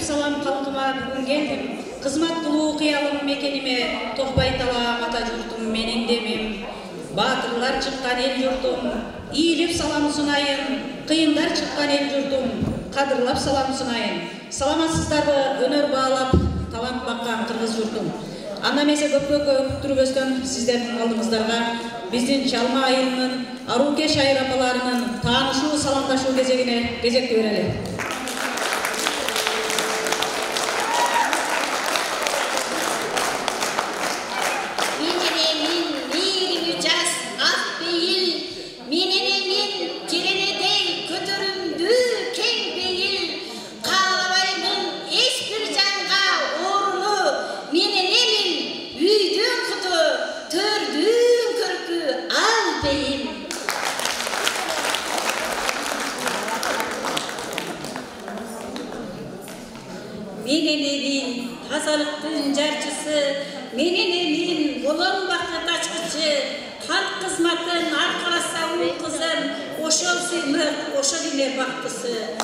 алып салам халкыма бүгүн келдим. Кызмат кылуу кыялым мекениме токпой талаам ата журтум менин демим. Батырлар чыккан эл журтум, ийилип салам сунайын. Кыйындар чыккан эл журтум, кадырлап салам сунайын. Саламатсыздарбы өнөр баалап талант баккан кыргыз журтум. Анда эмесе көпкө күттүрбөстөн сиздердин алдыңыздарга биздин Чалма айылынын Аруке шайыр апаларынын таанышуу саламдашуу кезегине кезекти берели. Менен элин тазалыктын жарчысы, менен элин болон бакыт ачкычы, халк кызматын аркаласа ул кызым, ошол сыймык, ошол эле бактысы.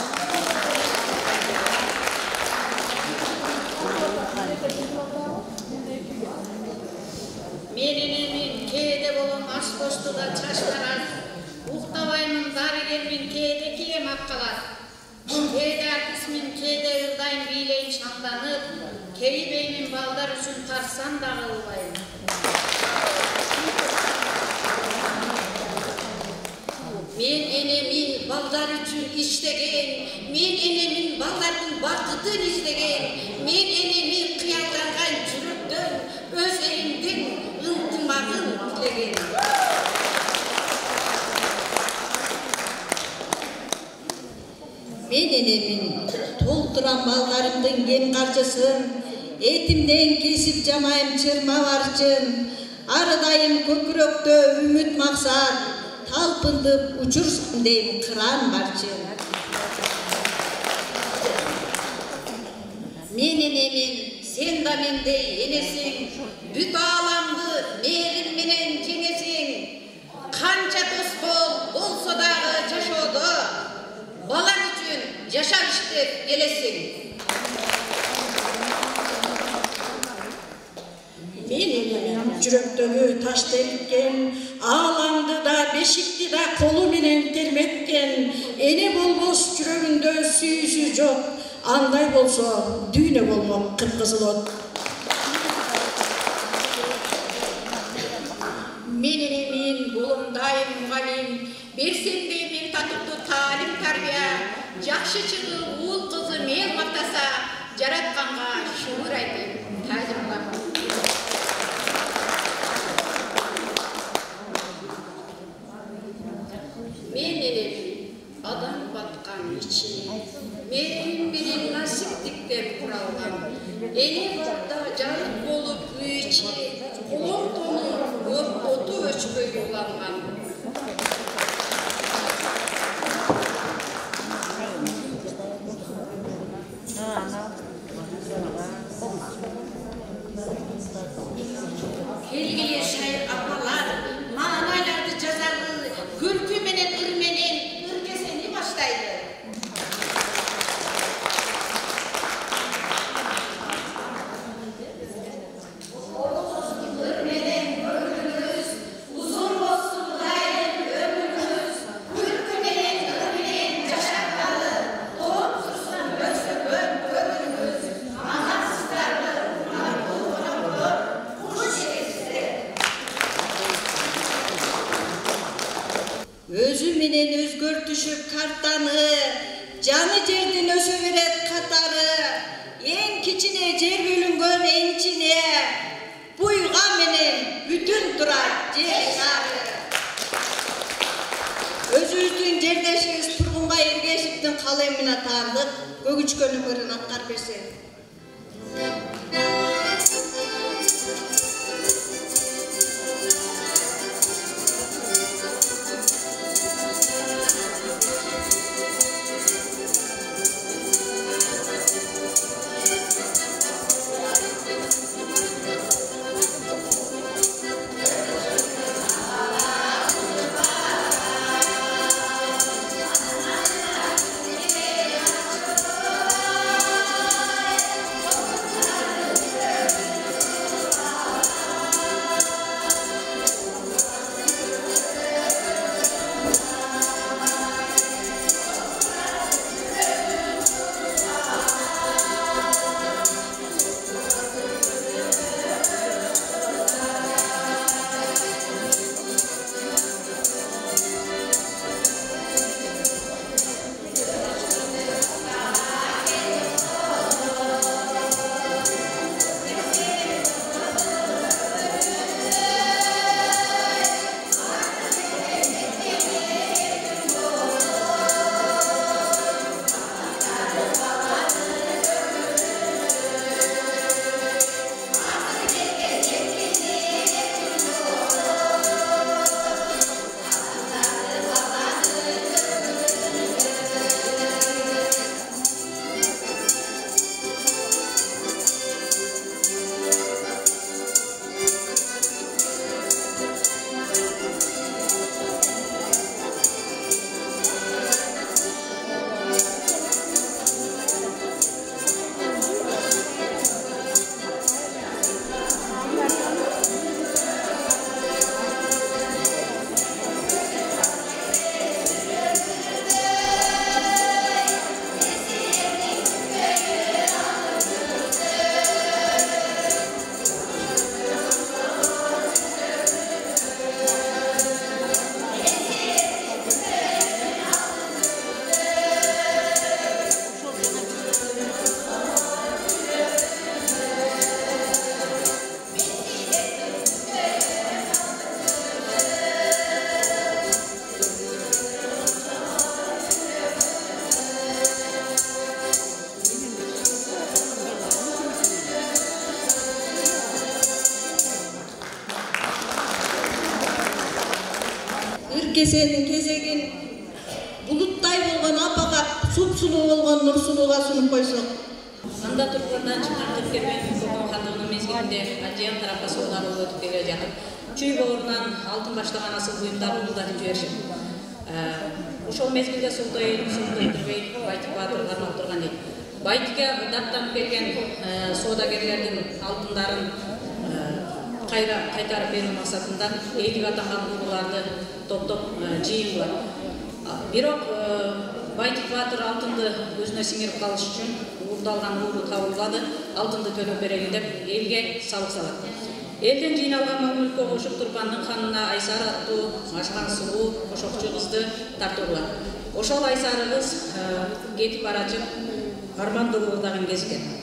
Менен элин кээде болон аш боштугда чачтарат, уктабаймын дарыгермин кээде кием аккалат. Кээде акысмын, кээде ырдайын бийлейин шаңданып, кейбеймин балдар үчүн тарсам да кылбайм. Мен энемин балдар үчүн иштеген, мен энемин балдардын бакытын издеген, мен энемин кыялданган жүрөктөн өз элимдин ынтымагын тилеген. Мен энемин толтурам балдарымдын кем карчысын, этимден кесип жамайым чырма барчын, арыдайым көкүрөктө үмүт максат, талпындып учурсам дейм кыран барчын. Мен энемин сен да мендей энесиң, бүт ааламды мээрим менен жеңесиң, канча тоскоол болсо дагы жашоодо балаң үчүн жашап иштеп келесиң. Мен энемин жүрөктөгү ташты эриткен, ааламды да бешикти да колу менен терметкен, эне болбос жүрөгүндө сүйүүсү жок, андай болсо дүйнө болмок кыпкызыл от. Мен энемин колумдайым мугалим, берсемде бир татыктуу таалим тарбия, жакшы чыгып уул кызы мел мактаса, жаратканга шүгүр айтып таазимдап. Мен энемин адам баткан ичи, мен менен насиптиктен куралган, эне барда жарык болуп үй ичи, колом тону оту өчпөй уланган. Келгиле шайыр апалар, маанайларды жазалы, күлкү менен ыр менен ыркесени баштайды. Өзү менен өзгөртүшүп картаны, жаны жердин өсө берет катары, эң кичине жер бөлүнгөн энчине, буйга менен бүтүн турат жер шары. Өзүбүздүн жердешибиз Тургунбай Эргешевдин калемине таандык, көгүчкөн өмүрүн аткарып берсе. кесенин кезегин булуттай болгон апагат супсулуу болгон Нурсулууга сунуп койсок. Анда тургундан чыккан тиркермен Кокон хандыгынын мезгилинде Ажиян тарапка суудануу өтүп келе жатып, чүй боорунан алтын баштаган асыл буюмдар уулдатып жиберишип, ошол мезгилде Султай Турбей Байтик баатыр кармап турган дейт. Байтикке даттанып келген соодагерлердин алтындарын кайтарып берүү максатында элик атанган урууларды топтоп жыйын кылат. Бирок Байтик баатыр алтынды өзүнө сиңирип калыш үчүн уурдалган ууру табылбады, алтынды төлөп берели деп элге салык салат. Элден жыйналган мал мүлккө кошуп Турпандын ханына Айсар аттуу ашкан сулуу кошокчу кызды тартуулат. Ошол Айсар кыз кетип барачып арманды уурдаган кез экен.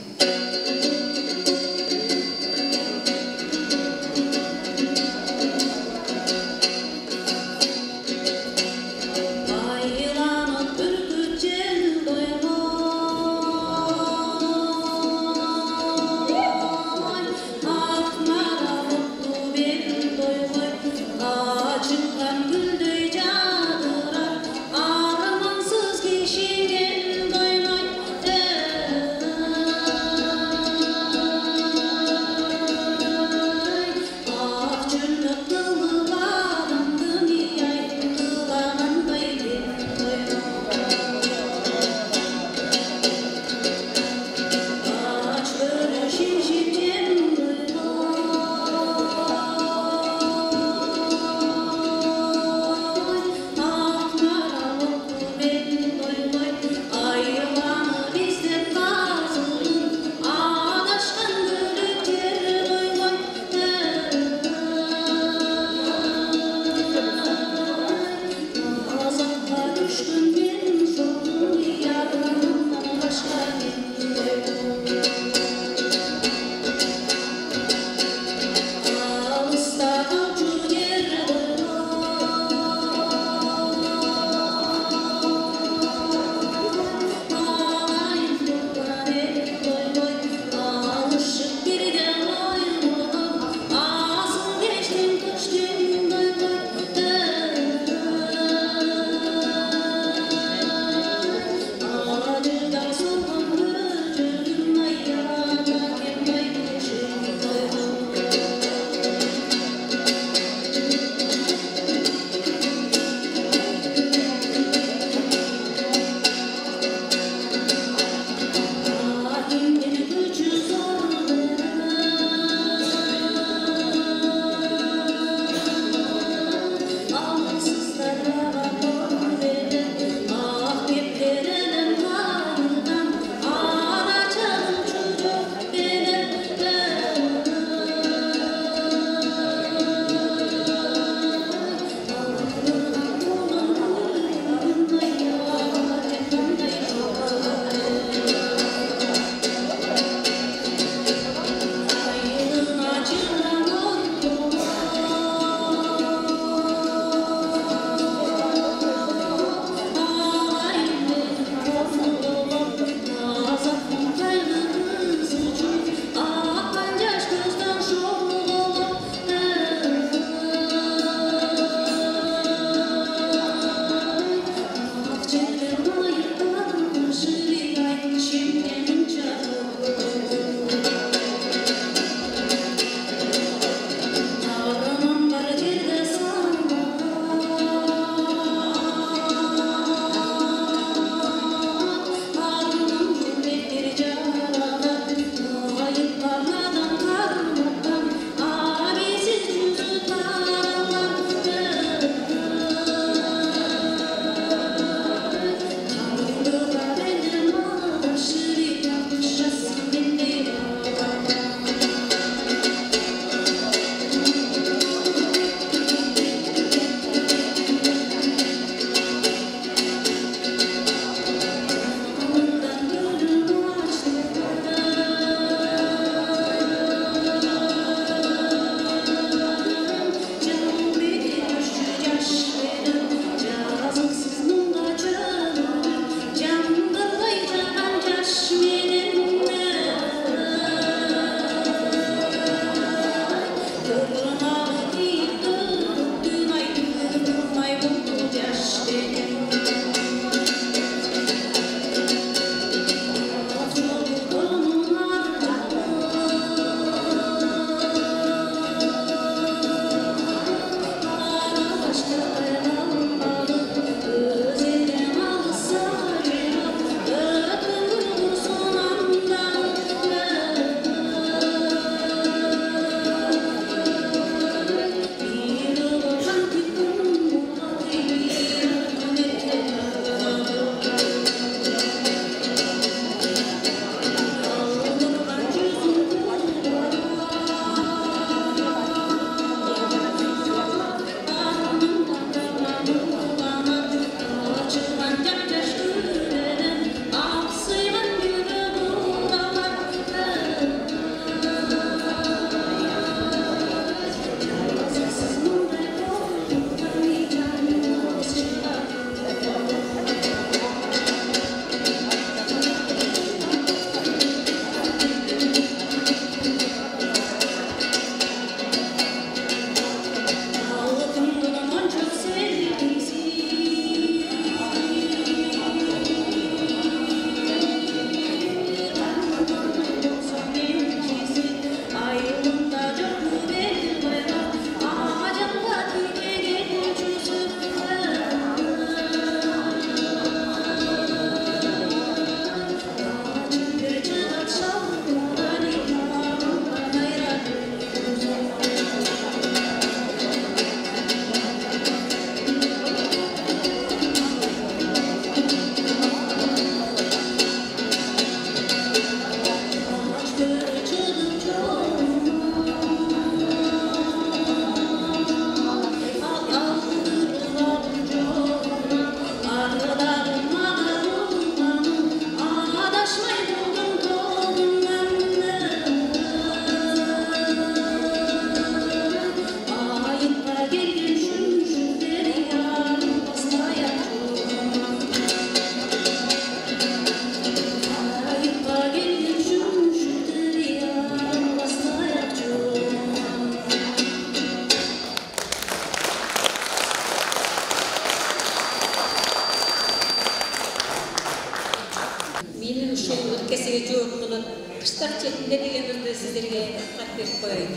көрсөтүлөт. Кыштак четинде дегендерди сиздерге кат берип коеюн.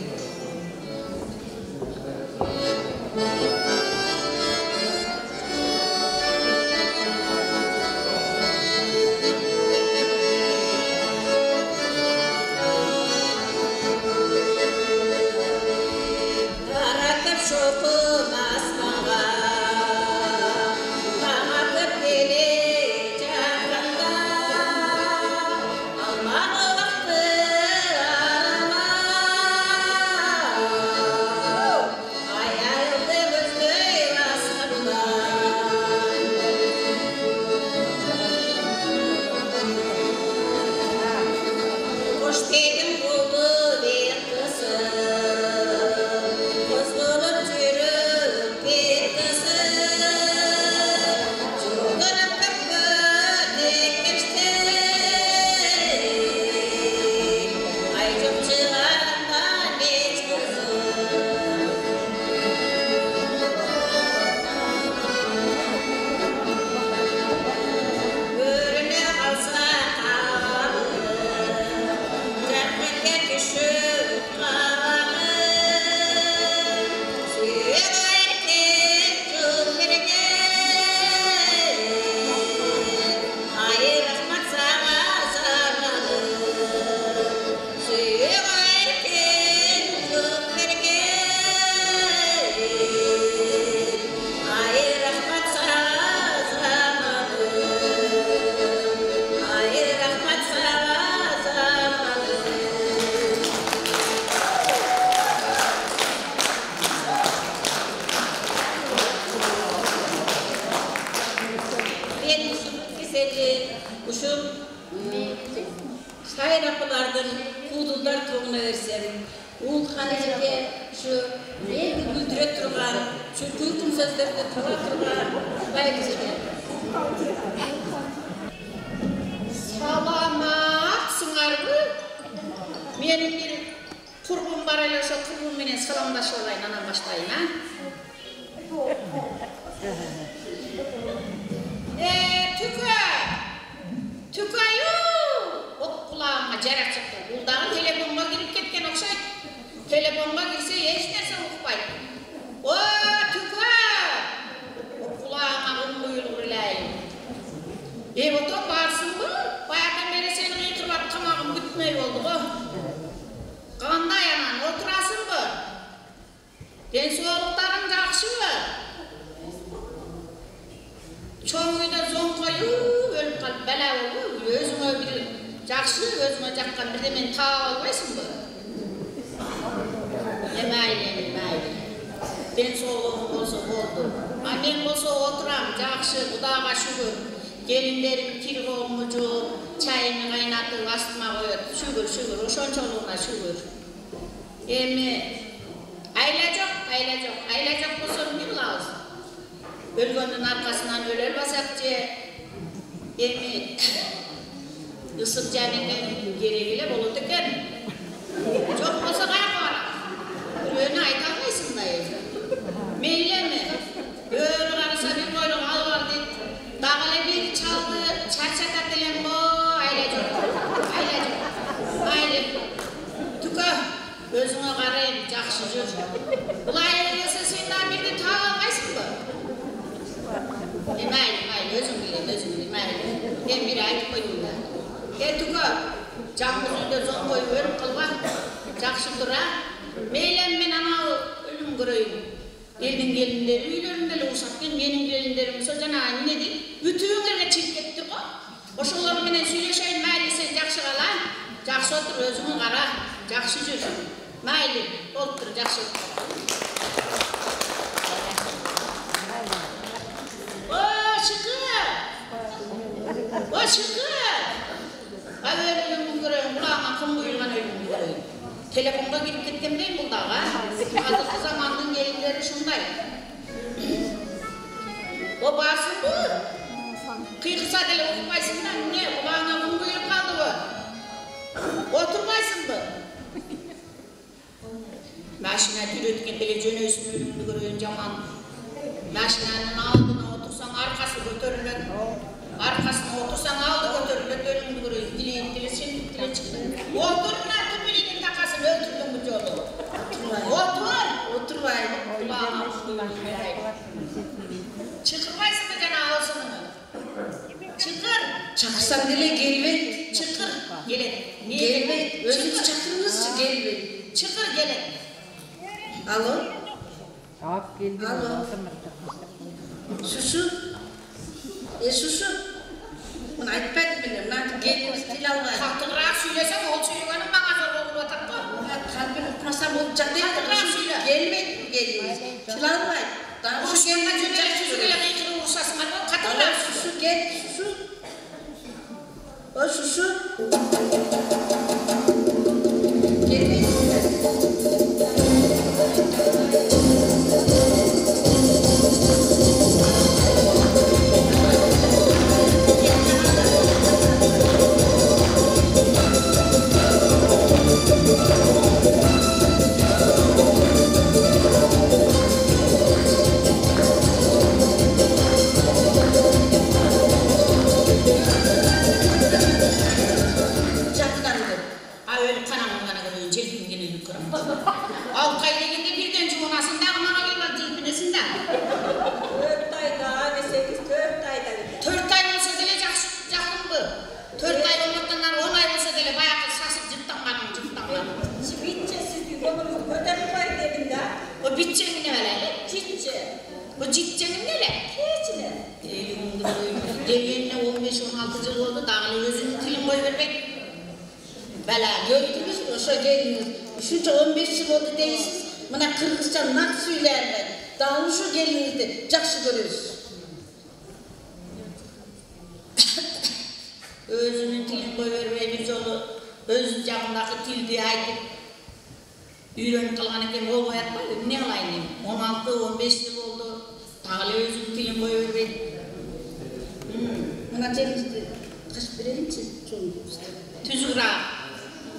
Sayrakılardan kudullar toğuna versem, ul hanıcıke şu belki güldüre turgan, şu gürkün sözlerde turgan, baygıcıke. Salamatsыңар mı? Benim bir turbum var öyle olsa turbum menen salamlaşıp olayın, anam başlayın ha. Tükayı! O kulağıma jarak çıktı. Buldağı telefonuma girip ketken okşaydı. Telefonuma girse hiç nerse okupaydı. O tükay! O kulağıma ımbıyılır ilayım. Oto varsın mı? Bayaktan beri seni yıkırıp tamağım bitmey oldu bu. Kanday anan oturasın mı? Densoğluklarım jakşı mı? Çoğuyda zonkoyu ölüp kalıp bela oldu. Özüme bir jakşı, özüme jakkan bir de men tağa albaysın mı? Yemeyle. Densoğluğum olsa oldu. Men olsa oturam, jakşı, Kudağa şükür. Gelinlerim kiri olmucu, çayını kaynatıp astıma koyuyor. Şükür, o şonçoluğuna şükür. Ayla çok bu sorun gibi lazım. Ölgünün arkasından öler basakçı, ısık canının gereğiyle bolu tüken. Çok olsa kayak var. Öyle aytaklaysın dayı. Meyle mi? Öyle karısa bir koyun al var deyip, dağıla bir çaldı, çarşaka dilen bu, aylacak. Tüka, özüne karayın, jakşı jür. Bulay ese senden bir de tağa almaysın mı? Mayli, özüm bileyim, mayli. Ben bir ayıp koyayım da. Tüka, jakmız önde zon koyup ölüm kılma, jakşı dura. Meylem men ana ölüm göreyim. Elin gelinleri üylerinde uzakken benim gelinlerim sözüne ne deyip bütünlerine çift kettik o. Oşular menen söyleşeyin mayli sen jakşı kala, jakşı otur özümü kara, jakşı jür. Mayli, otur jakşı otur. O şıkkı! Abi öyle ölümün göreyim, kulağıma kum buyurgan ölümün göreyim. Telefonda girip ketken deyim bu dağa. Hazırkı zamanın gelinleri şunday. O barsın bu. Kıykısa dili okupaysın da ne? Kulağına kum buyurup kaldı bu. Oturmaysın bu. Maşina tüyretken televizyon üstünün ölümünü göreyim caman. Maşinanın altına otursan arkası götürülür. Arkasına otursan aldı götürür, önünü görüyor, dileğin dile, şimdi dile çıktı. Oturma, tüpülünün takasını öldürdün bu yolu. Otur bayım. Çıkırmaysın mı cana ağzını? Çıkır. Çakırsan dile gelme. Çıkır. Gelin. Gelme. Özünüz çakırınızca gelme. Çıkır gelin. Alo. Cevap geldi. Alo. Susu. Susu. Bunu aytpadım bilem. Lan geliniz dil almayın. Kalktırarak söylesem ol söylemenin bana zor olur vatandı. Kalbini kurasam olacak değil mi? Gelmeyin geliniz. Dil almayın. Hoş gelme cümle sözü gelen ikili uğursasın. Katırlar. Susu gel. Susu. O susu. Gelmeyin. Bu cidcenin neler? Keçine. Deviyenine 15-16 yıl oldu, dağılı gözünün tilin koy vermek. Bela gördünüz mü? Oşa geldiniz. Şunca 15 yıl oldu değilsiniz. Bana Kırgızca nak söylerler. Dağılmış o gelinizde. Cakşı görüyoruz. Özünün tilin koy vermeye bir yolu, öz camındaki til diye aydık. Üyrenip kalgan eken ol boyatmaydı. Ne alayım? 16-15 yıl oldu. Dağılı özünün tilin koy vermeye. Bana gelinizde kaç birelim ki? Tüzgürak.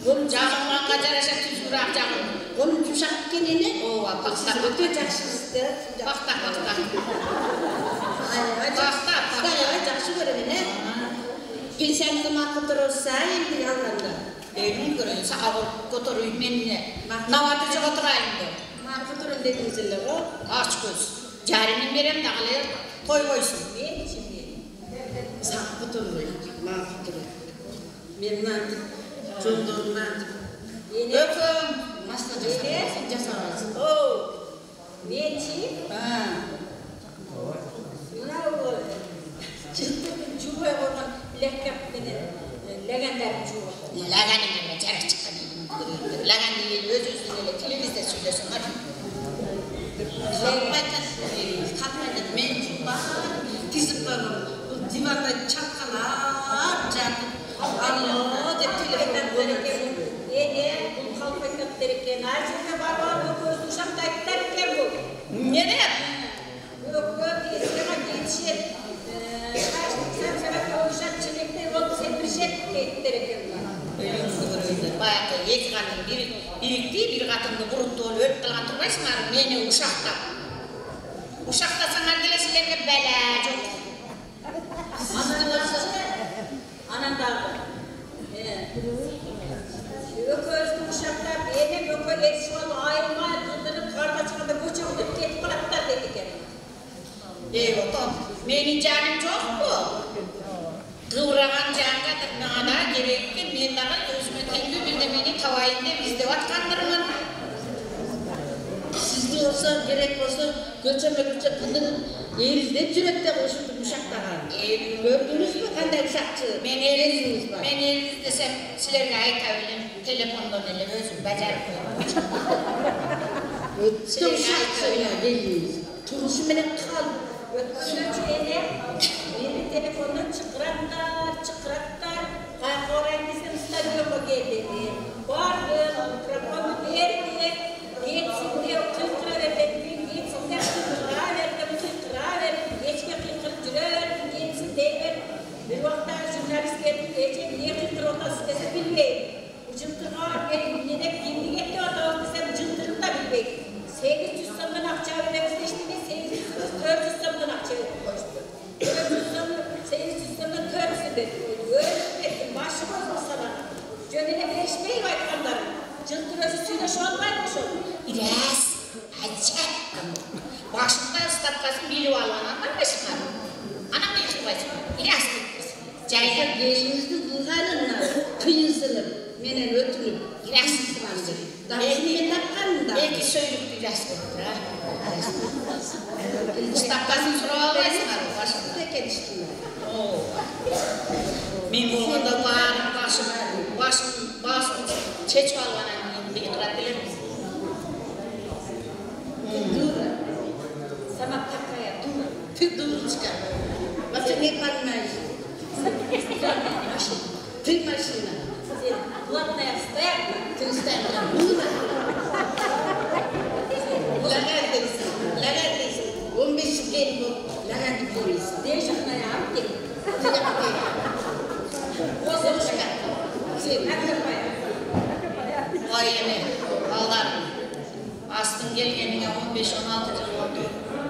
Cağımdan kaçarışa tüzgürak cağım. Onun yumuşak gelini. Ova, bakta. Öte caksınız da. Bakta. Bakta. Cakşı görevine. Pensiyanı zaman kıtırırsa şimdi yanlarında. Eylül görüyor, sağa götürüyüm benimle. Navatıcı oturayım diyor. Markıtırın dediniz ile o. Aç göz. Carinin verem dağılıyor, toy koysun. Ne için gelin? Sakıtırın. Markıtırın. Benim nandım. Çoğunduğum nandım. Öpüm. Masla casarasın. Oo. Ne için? Ha. Ne olur? Çıktım çubuğa olan lekkap beni. Legender çubuğa. Laganın gibi çarık çıkan. Lagan değil, öz özüyle televizde söylesin. Kapıda men çubuğa. Dizip bakın. Divanda çakalar. Allah de telefon koyuyor. Bu kalfaykat derken ağzına var bu göz uşakta derken bu. Nereye? Yok istemem yetişir. Sen uşak çilekleri oldu sen bir şey derken Bayağı iki katın birikti, bir katında buruttu oluyor, öp kılan durmaysın var, meni uşakta. Uşakta sana gelesilerine bela çok. Anan da. Öközlü uşaklar benim ökö yetişmalı ayrılmaya kıldırıp kardeşime göçürdük ketip bıraktılar dedik yani. Otom, benim canım çok bu. Kıvragan canga tırnağına gerekli bir daha özüme kendi bildiğini tavayında bizde vatkanlarımın. Sizde olsa gerek olsa göçeme kıldırın erizde cürekte koşurduk uşaklara. Gördünüz mü kanday uşakçı? Ben eriz desem silerine ait abilem telefondan ele özüm becerip koyalım. İşte uşakçıyla geliyoruz. Turuşu beni kal. Sürçüyle benim telefondan çıkıraklar. Oraya bizim stadyuma geldi. Vardı, mikrofonu verdi. Yetsin diye 40 lira verdim. Yetsin de 40 lira verdim. 40 lira verdim. Geçme 40 lira verdim. Yetsin de bir vakti jurnalist geldi. Geçen niye 40 lira otası dese bilmeyim. Bu cıntırlar benim yedek kendi gitti otası desem cıntırım da bilmeyim. 800 sondan akça vermemiz geçti mi? 400 sondan akça vermemiz koştu. 800 sondan değişmeyi aytkanlar. Жылтырасы сөйлешіп албайды ошо. İlyas, acayip. Başımda ıslatkasın bilip almanan var mı şıkar? Anam ne yıkılmayısın? İlyas gitmiş. Cahil. Geyinizdi bulğanınla kıyınsınıp, menen ötürüp. İlyas. Dağısını tapkanın da. Belki söylüktü İlyas gittir ha. Islatkasın sura almayısın abi başımda. Teken iştiler. Men bolganda barım başım çeçip almanan yıkırat bilir misin? Dura. Sama takaya dura. Dura çıkar. Başka ne kalmayız? Tüm maşina. Kulakmaya стоят, ты стоят на дura. Lagar 15 yıl gelip lagar gidiyoruz. Değişik ne yaptık? O çıkar. Sen akılmaya. Vay yine, ağlarım. Astın gelgenine 15-16 yıl oldu.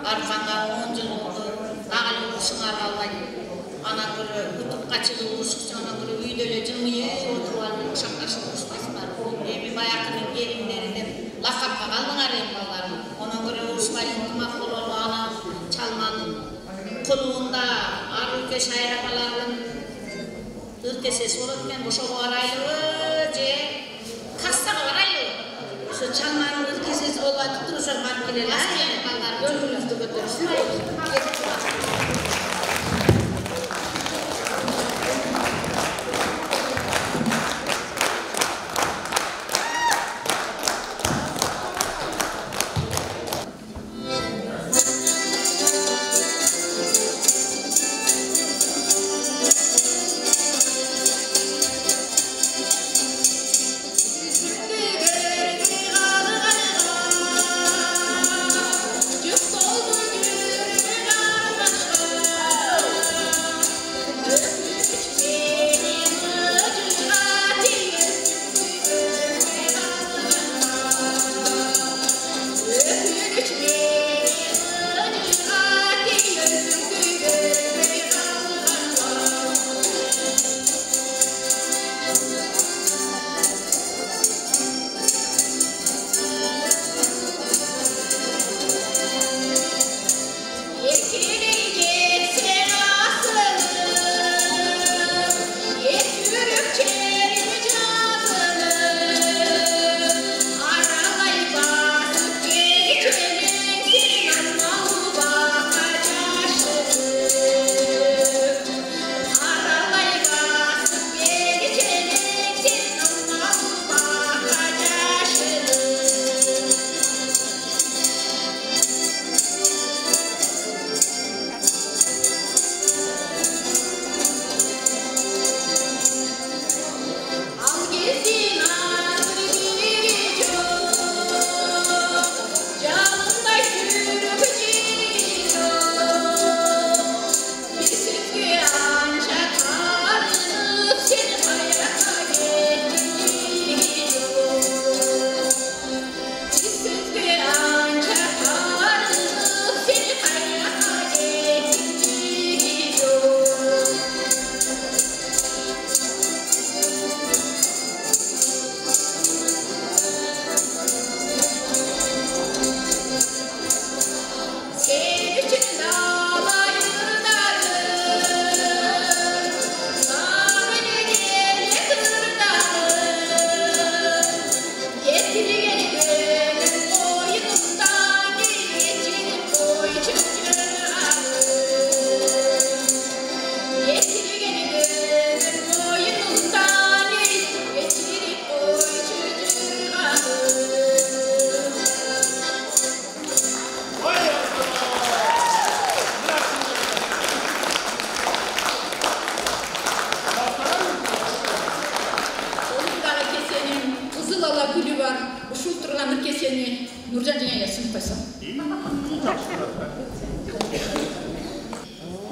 Arkandan 10 yıl oldu. Dağlı uğuşun aralay. Ana göre kutup kaçılı uğuşukça ana göre üydöle cımıyı oturulanın şaklaşın uğuşmayısın var. Emin bayakının gerinlerinden lakapka kaldın arayın ballarım. Ona göre uğuşmayın tımak ololu ana çalmanın kuluğunda arı keş ayrabaların ülkesi sorutken bu şobu araylı je kastağı araylı. Şu çalmanın ülkesiz olaydı duruşan makineler. Yolunuzda götürürsün.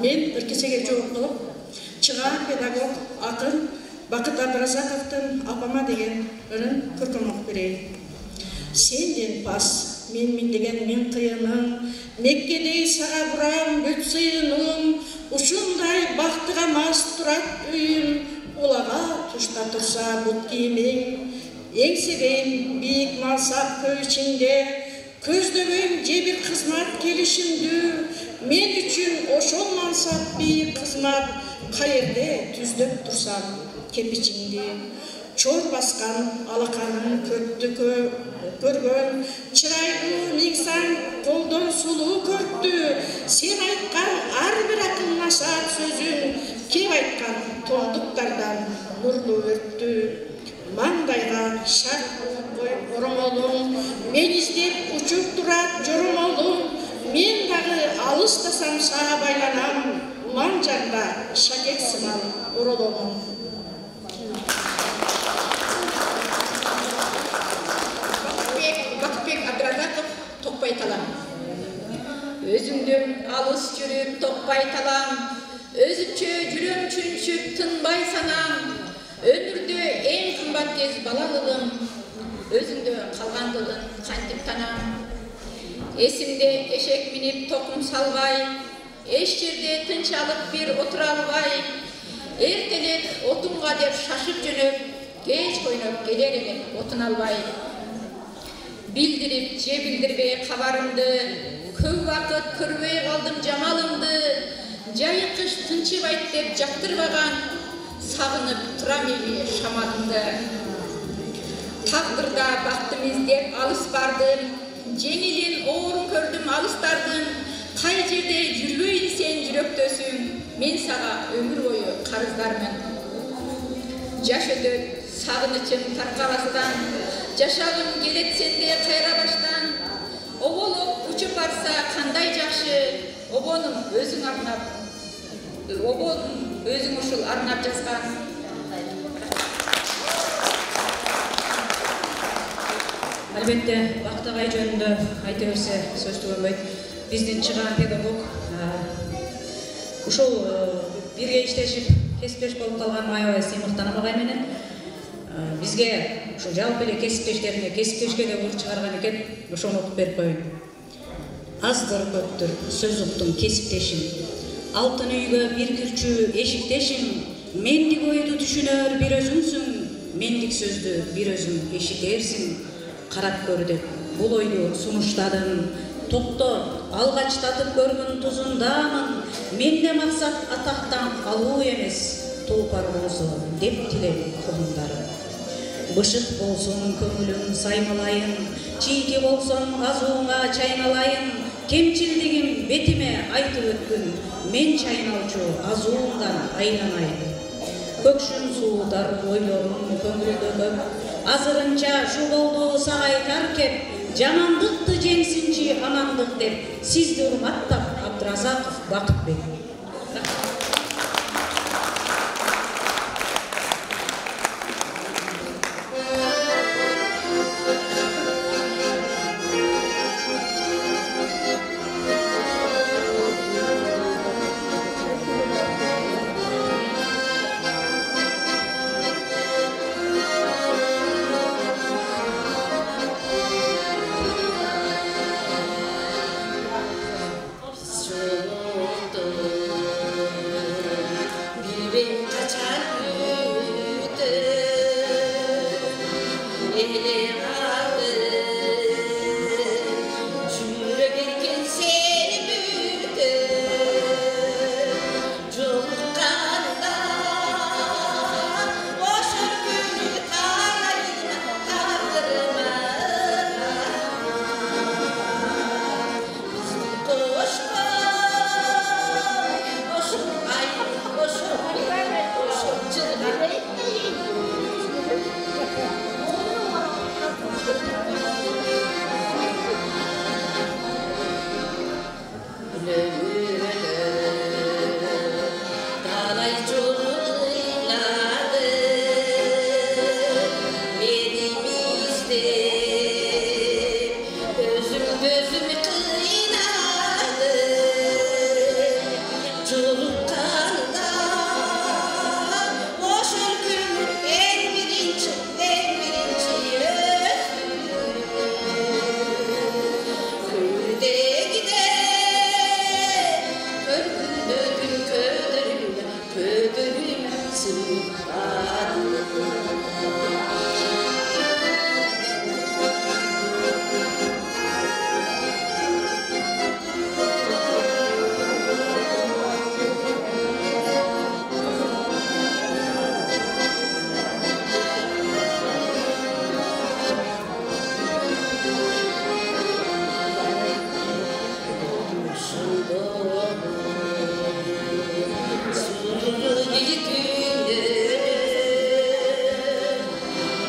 Мен өлкесеге жооктолуп, чыгаан педагог акын Бакыт Абдыразаковдун апама деген ырын көркөмөк берейин. Сенден пас, мен деген мен кыйының, Меккедей сага бурам бүт сыйыным, ушундай бактыга мас турат үйүм, улага тушта турса бут кийимиң, эңсебейм бийик мансап көө ичинде, көздөгөйм же бир кызмат келишимдүү, мен үчүн ошол мансап бийик кызмат каерде түздөп турсам кепичиңди. Чор баскан алаканын көттү көргөн, чырайлуу миңсан колдон сулуу көрттү, сен айткан ар бир акылнашар сөзүң, кеп айткан тоңдуктардан нурлуу өрттү. Маңдайга шарт коюп оромолуң, мен издеп учуп турат жоромолуң, мен дагы алыстасам сага байланам, манжарда шакек сыман ороломуң. Бакытбек Абдразаков, Токпай Талам. Өзүңдөн алыс жүрүп токпай талам, өзүнчө жүрөм чүнчүп тынбай санам, өмүрдө эң кымбат кез балалыгым, өзүңдө калгандыгын кантип танам. Эсимде эшек минип токум салбай, эч жерде тынчалык бир отура албай, эртелет отунга деп шашып жөнөп, кеч койноп келер элем отун албай. Билдирип же билдирбей кабарымды, көп вакыт көрбөй калдым жамалымды, жайы кыш тынчыбайт деп жактырбаган, сагынып турам эми шамалымды. Тагдырда бактым издеп алыс бардым, жеңилин оорун көрдүм алыстардын, кай жерде жүрбөйдү сен жүрөктөсүң, мен сага өмүр бою карыздармын. Жаш өтөт сагынычым таркаластан, жашагым келет сенде кайра баштан. Оболуп учуп барса кандай жакшы, обонум өзүң арнап, обонум өзүң ушул арнап жазган. Албетте, Бакыт агай жөнүндө айта берсе сөз түгөнбөйт. Биздин чыган педагог ушул бирге иштешип, кесиптеш болуп калган аябай сыймыктанам агай менен. Бизге ушу жалпы эле кесиптештерине кесиптешке деп ур чыгарган экен, ошону окуп берип коеюн. Аздыр көптүр сөз уктум кесиптешим, алтын үйгө бир кирчүү эшиктешим, мендик ойду түшүнөр бир өзүңсүң, мендик сөздү бир өзүң эшитерсиң. Карап көр деп бул ойду сунуштадым, токто алгач татып көргөн тузундамын, менде максат атактан алуу эмес, тулпар болсо деп тилем кулундарым. Бышык болсун көңүлүң саймалайын, чийки болсом азууңа чайналайын, кемчилдигим бетиме айтып өткүн, мен чайналчу азууңдан айланайын. Көкшүн суудар ойлорум көңүлдө көп, азырынча шу болду сага айтар кеп, жамандыкты жеңсинчи амандык деп, сизди урматтап Абдразаков Бакытбек.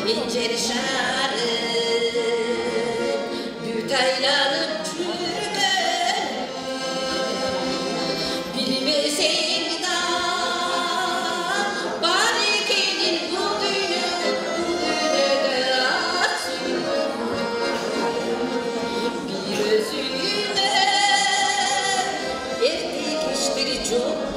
incer şarı Bütaylanıp çürüdüm Bilmeseydin da Barikenin bu düğünü de atsın Bir özüne erdik işleri çoklar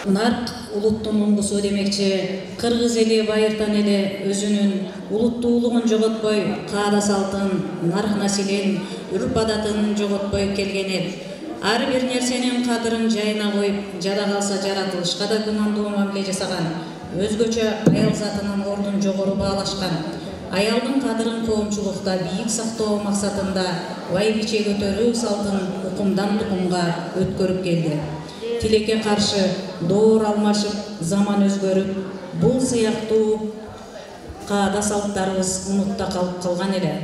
Нарк улуттун оңгусу демекчи, кыргыз эли байыртан эле өзүнүн улуттуулугун жоготпой, каада салтын, нарк насилин, үрп адатын жоготпой келген эл. Ар бир нерсенин кадырын жайына коюп, жада калса жаратылышка да күмандуу мамиле жасаган, өзгөчө аял затынын ордун жогору баалашкан, аялдын кадырын коомчулукта бийик сактоо максатында вай-биче көтөрүү салтын укумдан тукумга өткөрүп келди. Тилекке каршы доор алмашып, заман өзгөрүп, бул сыяктуу каада салттарыбыз унутта калып калган эле.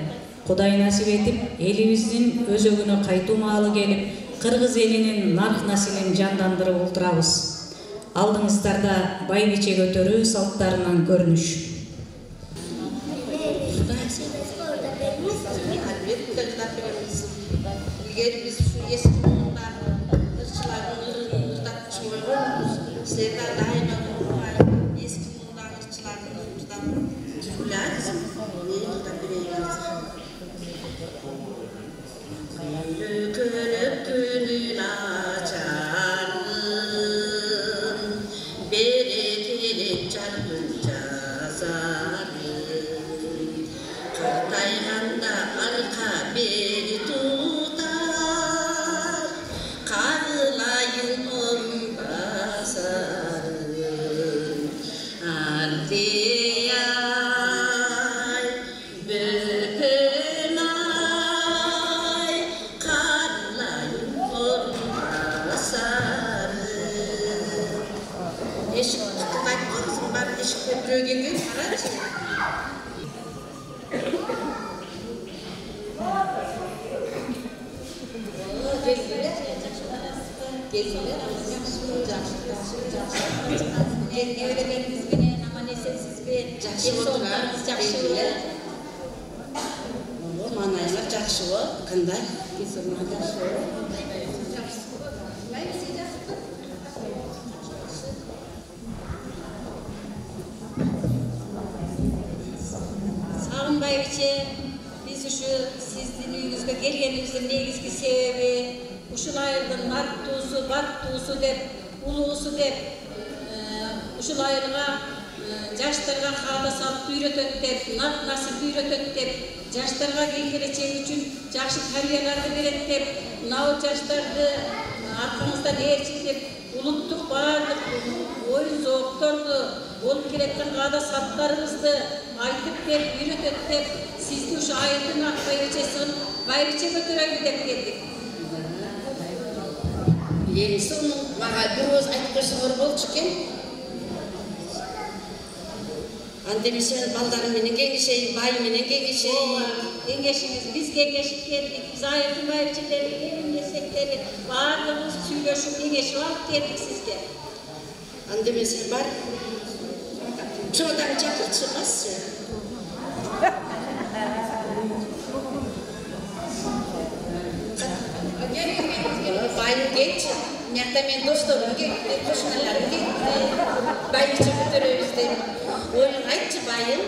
Кудай насип этип, элибиздин өзөгүнө кайтуу маалы келип, кыргыз элинин нарк насилин жандандырып олтурабыз. Алдыңыздарда бай-биче көтөрүү салттарынан көрүнүш. Sevda daima eski muğlakçılarımızdan gülersin. Neydi da bireylersin. Gülü görüp gülün açarım, berekelim canınca sarım. Kırtayganda arka beri tutar, karılayın onda sarım. Aldiyay, böpen ay, karılayın onda sarım. Eşik tutunak kızım var, eşik köprüye gün araç. Gelsinler evlerimiz bile ama ne sessiz bir jakşı oturarız, jakşı olur. Manaylar jakşı olur, kандай? Kesinlikle jakşı olur. Sağın Bayviçe, biz şu sizin uyunuzda gelgenimizin negizki sebebi, uşulayırdan Battusu dep, Ulusu dep, uşulayırga jaşlarga kağıda salıp üyretöt dep, nasip üyretöt dep, jaşlarga geleceği için jakşı tariyalarda beret dep, nao jaşlardı arkamızdan erçin dep, uluttuk bardık, oyun zoğuktordu, olup gerekten kağıda saplarımızdı, aytıp dep, üyretöt dep, sizde uşu ayettin Bayviçe'sin, Bayviçe götürelim dep geldik. Yenisi onun bana bir öz aytqışı var bol çıkın. Andemisen baldarım menen kengişeyi, bay menen kengişeyi. Kengeşimiz, biz kengeşip geldik. Biz ayettin Bayviçe'leri, evin meslekleri, bağırlığımız, tüyleşip kengeşip alıp geldik sizge. Andemisen var. Çoğudan çakır çıkmaz. Bayım geç, meyakta men dostlarım geç, koşunalarım geç, bayım çıkıtırıyoruz dedim. Oyun aytçı bayım.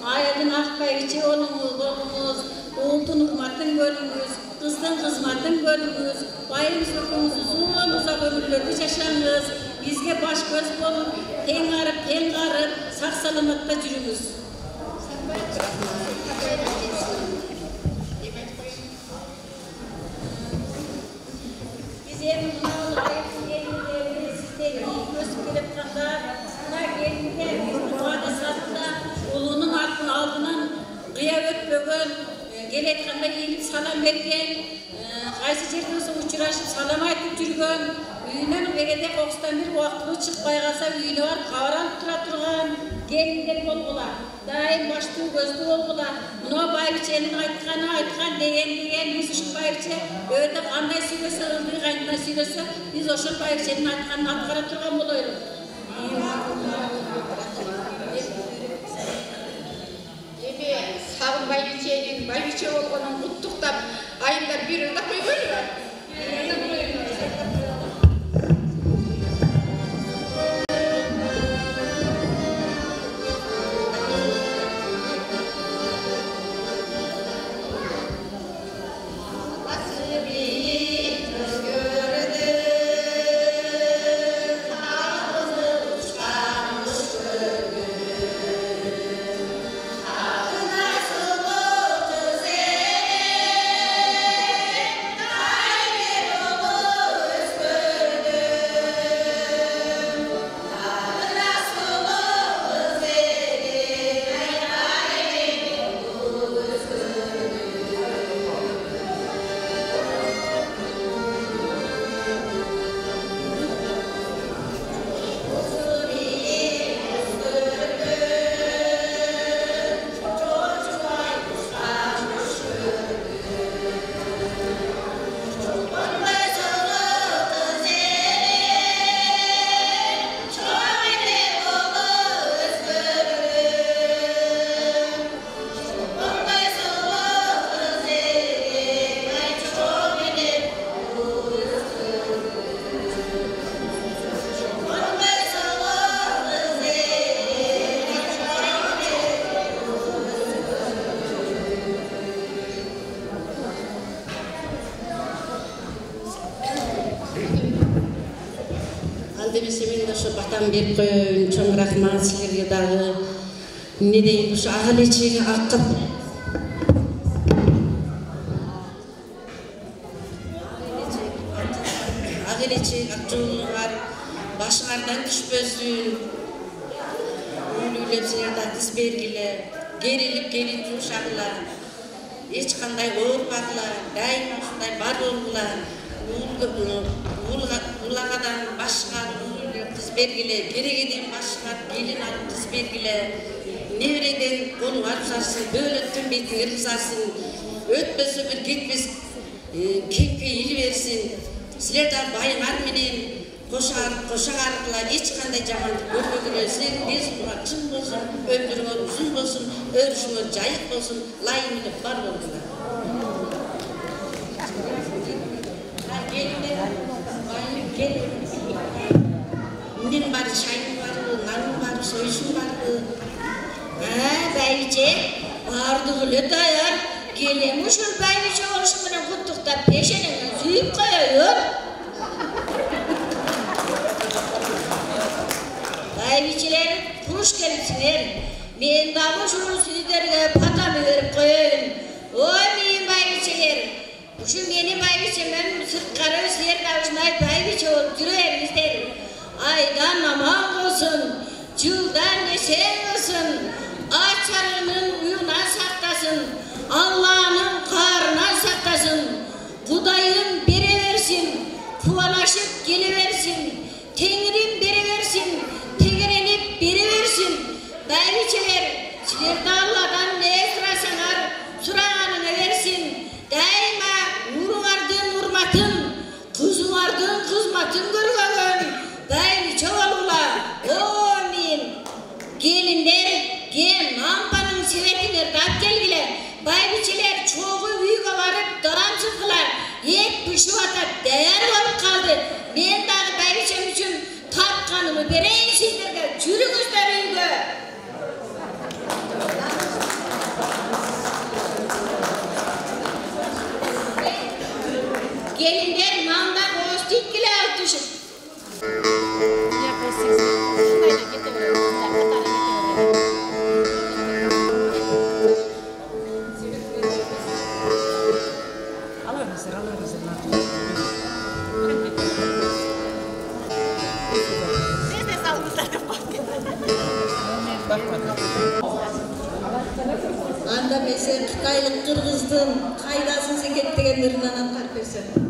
Ayettin Akbayviçe oğlumuz, oğultun hükmatın gönlümüz, kızdın kızmatın gönlümüz, bayımız okumuzu zuğumuza ömürlerde yaşanız, bizge baş göz bolup, ten arıp, sak salamatla jürümüz. kıya ötbögön, geletkanma eğilip salam bergen, kaysı жерде uçuraşıp salam aytıp жүрgön, үйүнөн эгерде кокустан бир убактылуу чыкпай калса үйүнө барып кабаранып тура турган келиндер болгула. Daim baştуу көздүү болгула. Мына байбиченин айткан деген биз ушул байбиче өтө кандай сүйлөсө, ылдый кайнына сүйлөсө, биз ошол байбиченин айтканын аткара турган болойлук. Сагын байбиченин байбиче болгонун куттуктап, айымдар бир ырдап койгойлу. Беріп қойын, чоң рахмат сілерге дағы. Не дейін, ұшы ағалечек аққып. Ағалечек ақжолы бар, башыңардан түшпөздің. Үйлеп сілерді атыс бергілі, керіліп келін жұмшағыла. Ешқандай орпағыла, дайым ашындай бар олғыла. Улағадан башыңар бергілі, керегеден башыңар келін алып қыз бергілі, невреден қону арып сарсын, бөлеттің бетін еріп сарсын, өтпесі бір кетпес кекке елі берсін. Сілерді байыңар менен қошағарықлар ешқандай жамандық көрмегілі, сілердің бесіңар чын болсын, өміріңер ұзын болсын, өрішіңер жайық болсын, лайымылып бар болғыла. Нен бары шайын бары, нанын бары, сойшын бары. Бәйбіше, бардығы даяр, келем ұшыл бәйбіше олшымына құттықтап пешеніңі сүйіп қойайын. Бәйбішелер, құш келісіңер. Мен дағы ұшылын сөздерге патамы веріп қойайын. Ой, мен бәйбішелер, ұшы мені бәйбішемен сұртқары сілер дауышынай бәйбіше олып жүреріңіздер. Aydan aman olsun, yıldan neşen olsun, açarının uyuna saklasın, Allah'ın karına saklasın, Kudayın biri versin, kuvalaşıp geliversin, Tengrim biri versin, tegerenip biri versin. Beybiçeler, sizler de Allah'dan ne sırasanar, surağanını versin, daima uğruardın urmatın, kızıvardın kızmatın görgün. Beybiçe olurlar, amin. Gelinler, gel mampanın sevetini rat gelgiler. Beybiçeler çoğu büyüge varıp daramsız kılar. Yet püşü atar, değer olup kaldı. Ben dağı beybiçem için tapkanımı vereyim sizlerge. Çürüngüzler üyge. Gelinler manda boğustik gile alt düşün. анда бесе Кытайлык кыргыздын кайдасын секеттегендерин анан карап берсем.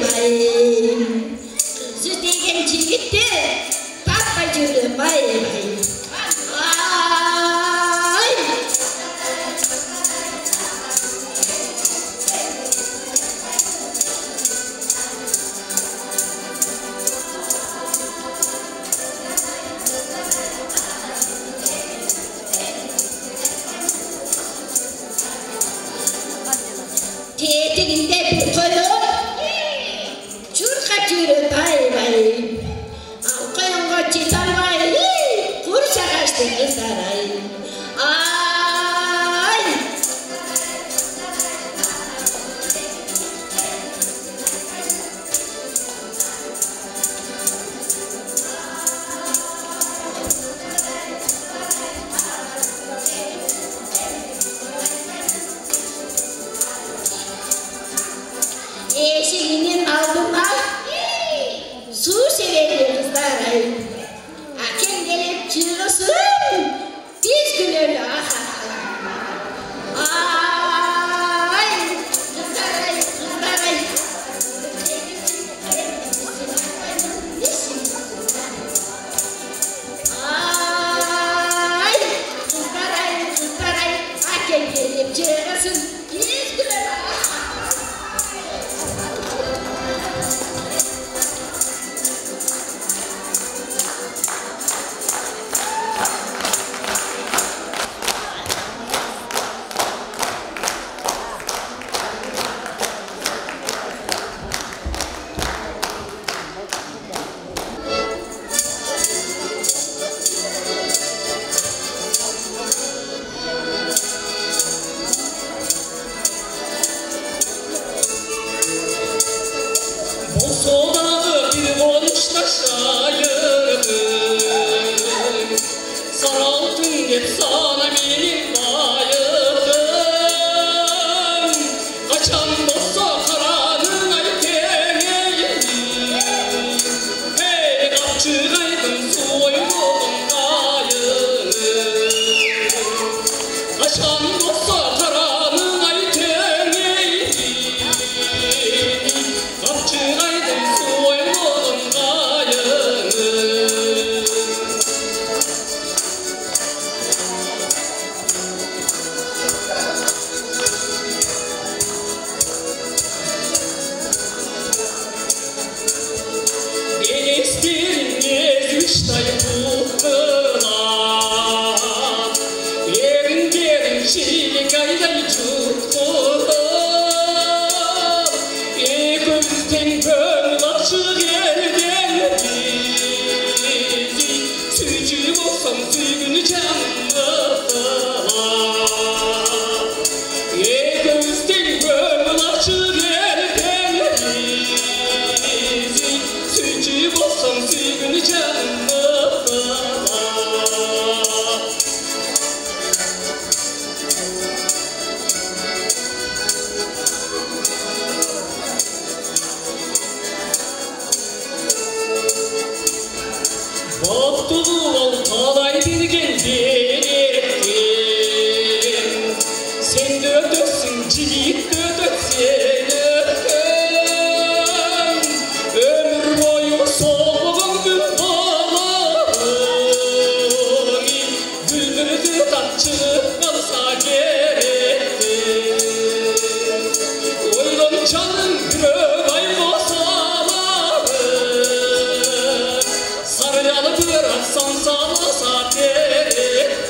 bay. Kızı degen çigitti, tapma yürü bay bay. Ay. Tetikinde bir koyun, çurka yürü bay bay. Al koyunga çitan bay, kursa kaçtı kızlaray. Ay. Eşiğinin aldığına su severdi kızlaray. Aken gelip çığlırsın, biz gülörlü ay, kızlaray, kızlaray. Ay, kızlaray, kızlaray. Aken gelip çığlırsın, biz gülörlü Sodağı bir bonuş taşayım, saraltın hep sana benim dayım. Kaçan bozsa karanın ay temeyim, hey kapçıgaydın soyduğum dayım. Kaçan bozsa karanın ay temeyim, kapçıgaydın soyduğum dayım. Eneslerin ezmiş tayfuklar, evin çiğlik ayday çuklar. Gözden göl açık yerden bizi, sücü olsam sügünü canlılar. Gözden göl açık yerden bizi, sücü olsam sügünü canlılar. Baktığım talay bir geldim, sen de ötöksün cilik ötöksün. Ömür boyu solğun gül bağlarım, gülbürdü tatçı kalsa gerekti. Oylum canım gülüm ay bozalarım, sarıyalı bıraksan salasa terekti.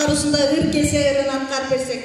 статусунда ыркесе ырын аткарып берсек.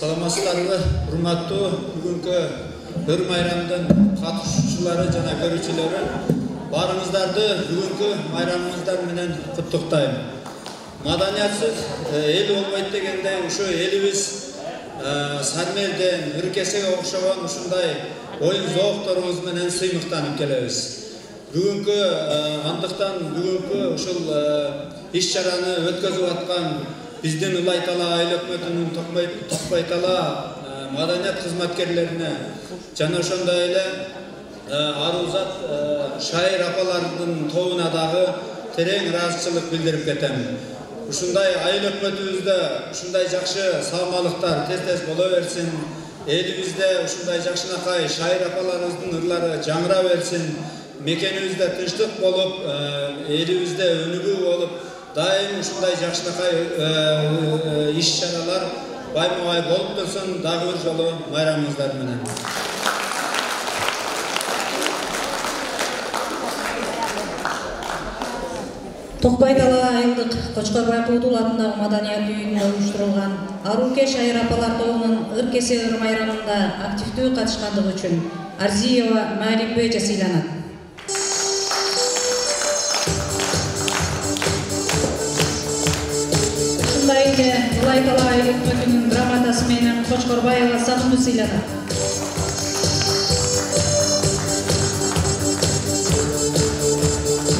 Саламатсыздарбы, урматтуу бүгүнкү ыр майрамдын катышуучулары жана көрүүчүлөрү, баарыңыздарды бүгүнкү майрамыңыздар менен куттуктайм. Маданиятсыз эл болбойт дегендей, ушу элибиз Сармелден, Ыркесеге окшогон ушундай оюн зоокторубуз менен сыймыктанып келебиз. Бүгүнкү андыктан бүгүнкү ушул иш-чараны өткөзүп аткан биздин Ылайтала айыл өкмөтүнүн Токбайтала маданият кызматкерлерине жана ошондой эле Арузат шайыр апалардын тобуна дагы терең ыраазычылык билдирип кетем. Ушундай айыл өкмөтүбүздө ушундай жакшы саамалыктар тез боло берсин. Элибизде ушундай жакшынакай шайыр апаларыбыздын ырлары жаңыра берсин. Мекенибизде тынчтык болуп, элибизде өнүгүү болуп, дайым ушундай жакшынакай иш-чаралар байма-бай болуп турсун. Дагы бир жолу майрамыңыздар менен. Токбайтала айылдык Кочкор Байкуудул атындагы маданият үйүнүндө уюштурулган Аруке шайыр апалар тобунун Ыркесе ыр майрамында активдүү катышкандыгы үчүн Арзиева Маликбе жасыйланат. Ушундай эле Ылайтала айыл өкмөтүнүн грамотасы менен Кочкорбаева Сатуу сыйланат.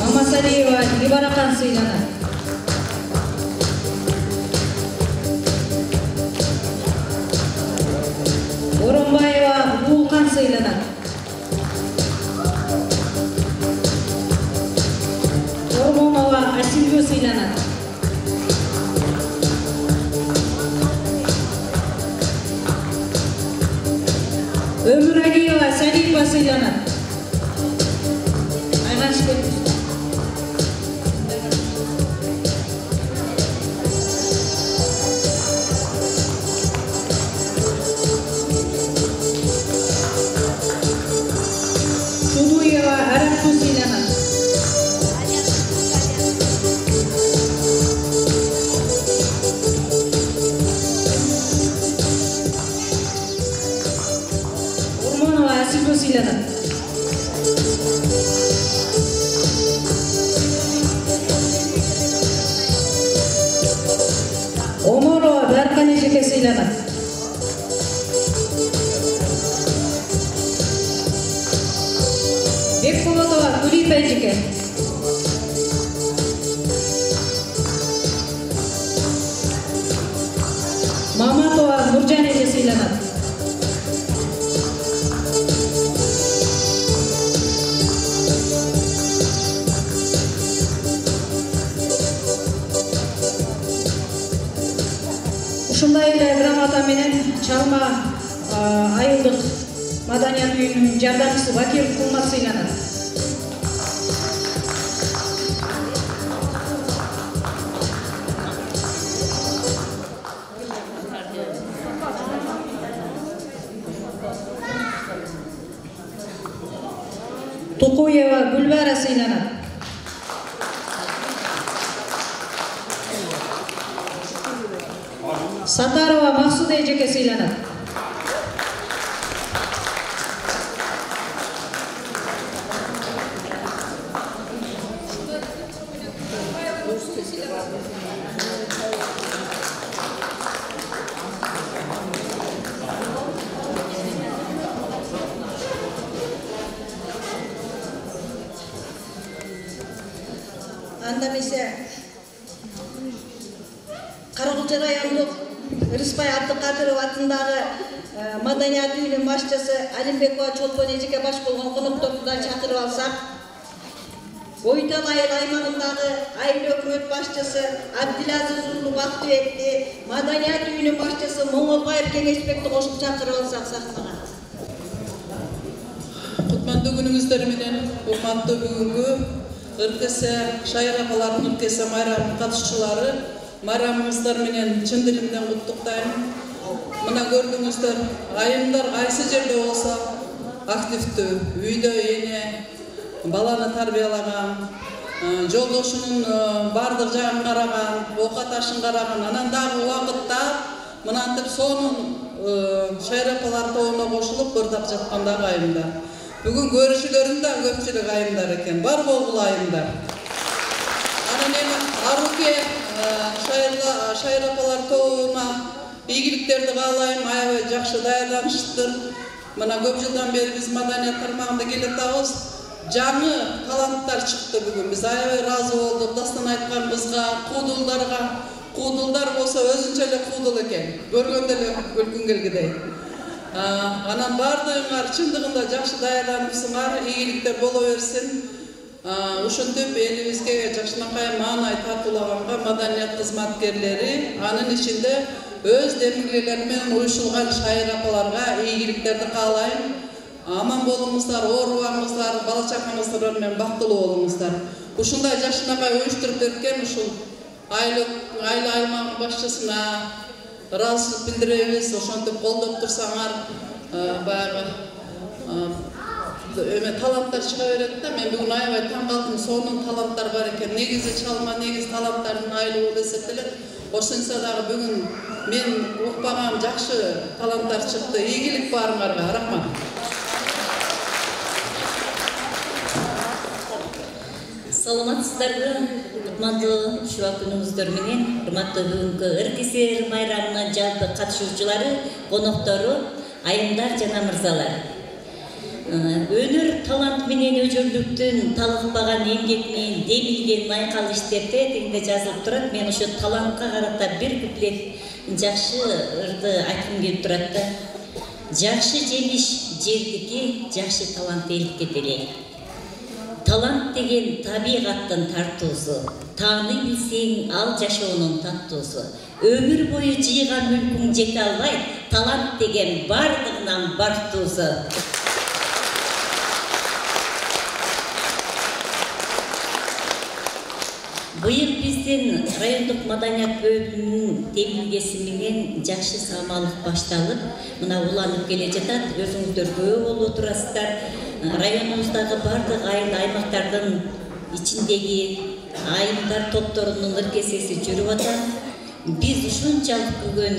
Мамасалиева Ибаракан сыйланат. Оромбаева Булкан сыйланат. Ормонова Асилгө сыйланат. Өмүралиева Салипа сыйланат. сыйланат. Оморова Дархан эжеке сыйланат. Бекболотова Гүлипа эжеке. Маматова Нуржан эже сыйланат. Ушундай эле грамота менен Чалма айылдык маданият үйүнүн жардамчысы Бакиров Кулмат сыйланат. Тукуева Гүлбара сыйланат. Сатарова Максуда эжеке сыйланат. Анда месе Каракулча райондук Рыспай Абдыкадыров атындагы маданият үйүнүн башчысы Алимбекова Чолпон эжеке баш болгон конокторду да чакырып алсак, Ойтал айыл аймагындагы айыл өкмөт башчысы Абдилазиз уулу Бактыбекти, маданият үйүнүн башчысы Моңолбаев Кеңешбекти кошуп чакырып алсак сахнага. Кутмандуу күнүңүздөр менен урматтуу бүгүнкү РКС Шайыр апалардын РКС майрамынын катышчылары, майрамыңыздар менен чын дилимден куттуктайм. Мына көрдүңүздөр, айымдар кайсы жерде болсо активдүү, үйдө эне баланы тарбиялаган, жолдошунун бардык жагын караган, оокат ашын караган, анан дагы убакытта мынантип сонун Шайыр апалар тобуна кошулуп кырдап жаткан дагы айымдар. Бүгүн көрүшүлөрүн да көпчүлүк айымдар экен, бар болгул айымдар. Анан эми Аруке Шайыр апалар тобуна ийгиликтерди каалайм, аябай жакшы даярданыштыр. Мына көп жылдан бери биз маданият тармагында келатабыз. Жаңы таланттар чыкты бүгүн. Биз аябай ыраазы болдук. Дастан айтканыбызга, куудулдар болсо өзүнчө эле куудул экен. Көргөндө эле күлкүң келгидей. Анан бардыгыңар чындыгында жакшы даярданыпсыңар, ийгиликтер боло берсин. Ушинтип элибизге жакшынакай маанай тартуулаганга маданият кызматкерлери, анын ичинде өз демилгелери менен уюшулган Шайыр апаларга ийгиликтерди каалайм. Аман болуңуздар, оорубаңыздар, бала чакаңыздар менен бактылуу болуңуздар. Ушундай жакшынакай уюштуруп берген ушул айыл аймагынын башчысына ыраазычылык билдиребиз. Ошентип колдоп турсаңар, баягы эме таланттар чыга берет да. Мен бүгүн аябай таң калдым, сонун таланттар бар экен. Негизи чалма, негизи таланттардын айылы болуп эсептелет. Ошентсе дагы бүгүн мен укпаган жакшы таланттар чыкты. Ийгилик баарыңарга, рахмат. Саламатсыздарбы, кутмандуу шуба күнүңүздөр менен, урматтуу бүгүнкү РКС майрамынын жалпы катышуучулары, коноктору, айымдар жана мырзалар. Өнөр талант менен өжөрлүктүн талыкпаган эмгекинин демилген майкал иштерде дегенде жазылып турат. Мен ошо талантка карата бир куплет жакшы ырды айткым келип турат да. Жакшы жемиш жердики, жакшы талант эликке деле. Талант деген табигаттын тартуусу, тааны билсең ал жашоонун таттуусу. Өмүр бою жыйган мүлкүң жете албай, талант деген бардыгынан бартуусу. Быйыл биздин райондук маданият бөлүмүнүн демилгеси менен жакшы саамалык башталып, мына уланып келе жатат. Өзүңүздөр күбө болуп отурасыздар. Районубуздагы бардык айыл аймактардын ичиндеги айымдар топторунун ыркесеси жүрүп атат. Биз ушунчалык бүгүн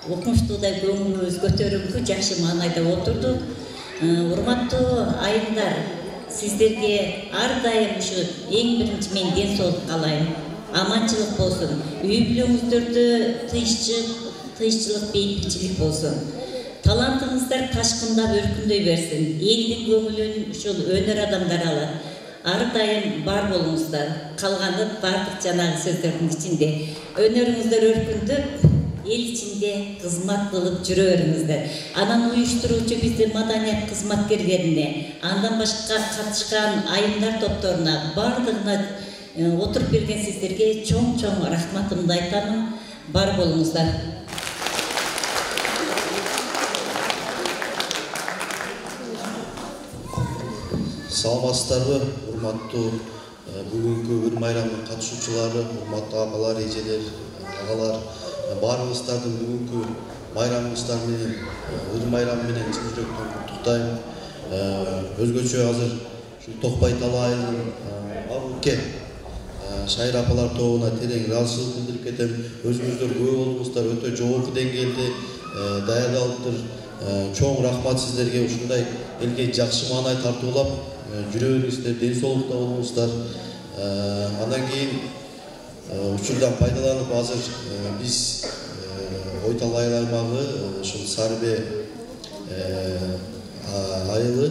укмуштуудай көңүлүбүз көтөрүңкү жакшы маанайда отурдук. Урматтуу айымдар, сиздерге ар дайым ушу эң биринчи мен ден соолук каалайм. Аманчылык болсун. Үй бүлөңүздөрдө тынччылык, бейбитчилик болсун. Талантыңыздар ташкындап өркүндөй берсин. Элдин көңүлүн ушул өнөр адамдары алат. Ар дайым бар болуңуздар. Калганы бардык жанагы сөздөрдүн ичинде. Өнөрүңүздөр өркүндөп, эл ичинде кызмат кылып жүрө бериңиздер. Анан уюштуруучу биздин маданият кызматкерлерине, андан башка катышкан айымдар топторуна, бардыгына отуруп берген сиздерге чоң рахматымды айтамын. Бар болуңуздар. Саламатсыздарбы, урматтуу бүгүнкү ыр майрамдын катышуучулары, урматтуу апалар, эжелер, агалар, баарыңыздардын бүгүнкү майрамыңыздар менен, ыр майрамы менен чын жүрөктөн куттуктайм. Өзгөчө азыр ушул Токпай Тала айылынын Абуке Шайыр апалар тобуна терең ыраазычылык билдирип кетем. Өзүңүздөр күбө болдуңуздар, өтө жогорку деңгээлде даярдалыптыр. Чоң рахмат сиздерге, ушундай элге жакшы маанай тартуулап жүрө бериңиздер, ден соолукта болуңуздар. Андан кийин учурдан пайдаланып азыр биз Ойтал айыл аймагы ушул Сарбе айылы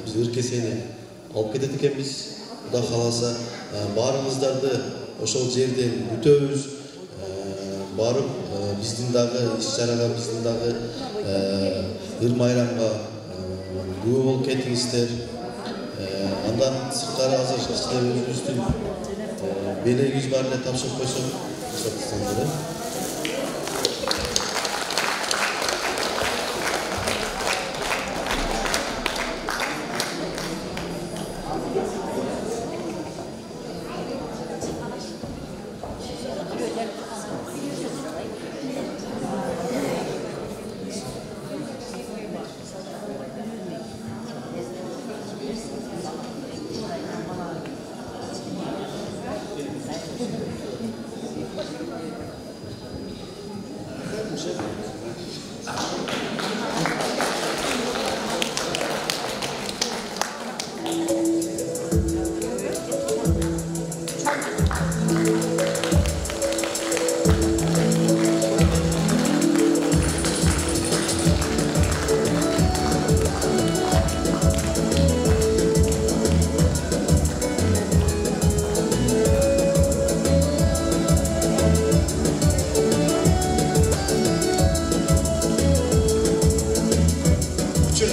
биз ыркесени алып кетет экенбиз. Кудай кааласа баарыңыздарды ошол жерден күтөбүз. Барып биздин дагы иш-чарага, биздин дагы ыр майрамга күбө болуп кетиңиздер. Андан сырткары азыр сиздер өзүбүздүн белегибиз бар эле тапшырып койсок.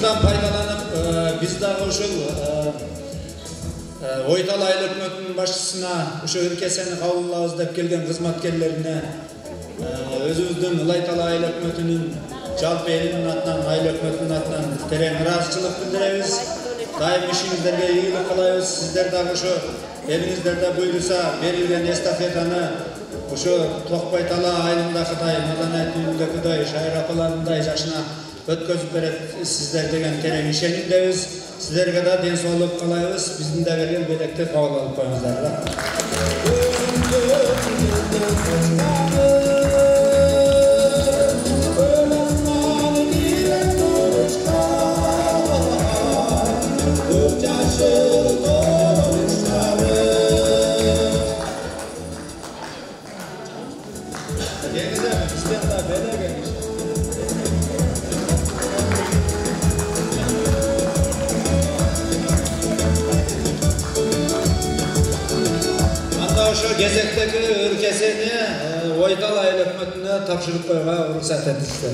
Пайдаланып, biz дагы ушул Ойтал айыл өкмөтүнүн башчысына ошо өлкесени кабылдабыз деп келген кызматкерлерине өзүбүздүн Ылайтал айыл өкмөтүнүн жалпы элдин атынан, айыл өкмөтүнүн атынан терең ыраазычылык билдиребиз. Дайым ишиңиздерге ийгилик каалайбыз. Сиздер дагы ошо элиңиздерде буйруса берилген эстафетаны ошо Токпай Тала айылындагыдай, маданият үйүндөгүдөй, Шайыр апаларындай жашына өткөзүп берет сиздер деген терең ишенимдебиз. Сиздерге да ден соолук каалайбыз. Биздин да берген белекти кабыл алып коюңуздар. Ошо кезектеги ыркесени Ойтал айыл өкмөтүнө тапшырып коюуга уруксат этиңиздер.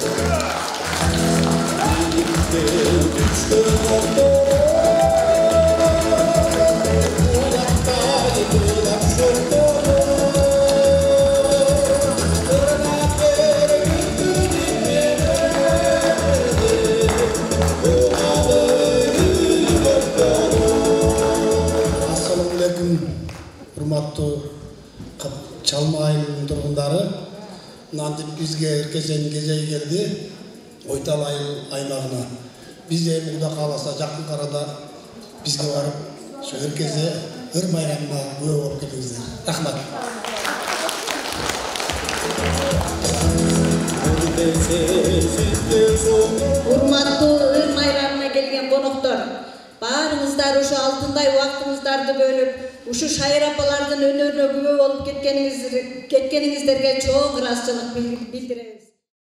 Assalamu alaikum, урматтуу Чалма айылынын тургундары. Мынантип бизге ыркесенин кезеги келди. Ойтал айыл аймагына. Биз эми Кудай кааласа жакын арада бизге барып, ошо ыркесе ыр майрамына күбө болуп кетиңиздер. Рахмат. Урматтуу ыр майрамы Силер ушу алтындай убактыңыздарды бөлүп, ушу шайыр апалардын өнөрүнө күбө болуп кеткениңиздерге чоң ыраазычылык билдиребиз.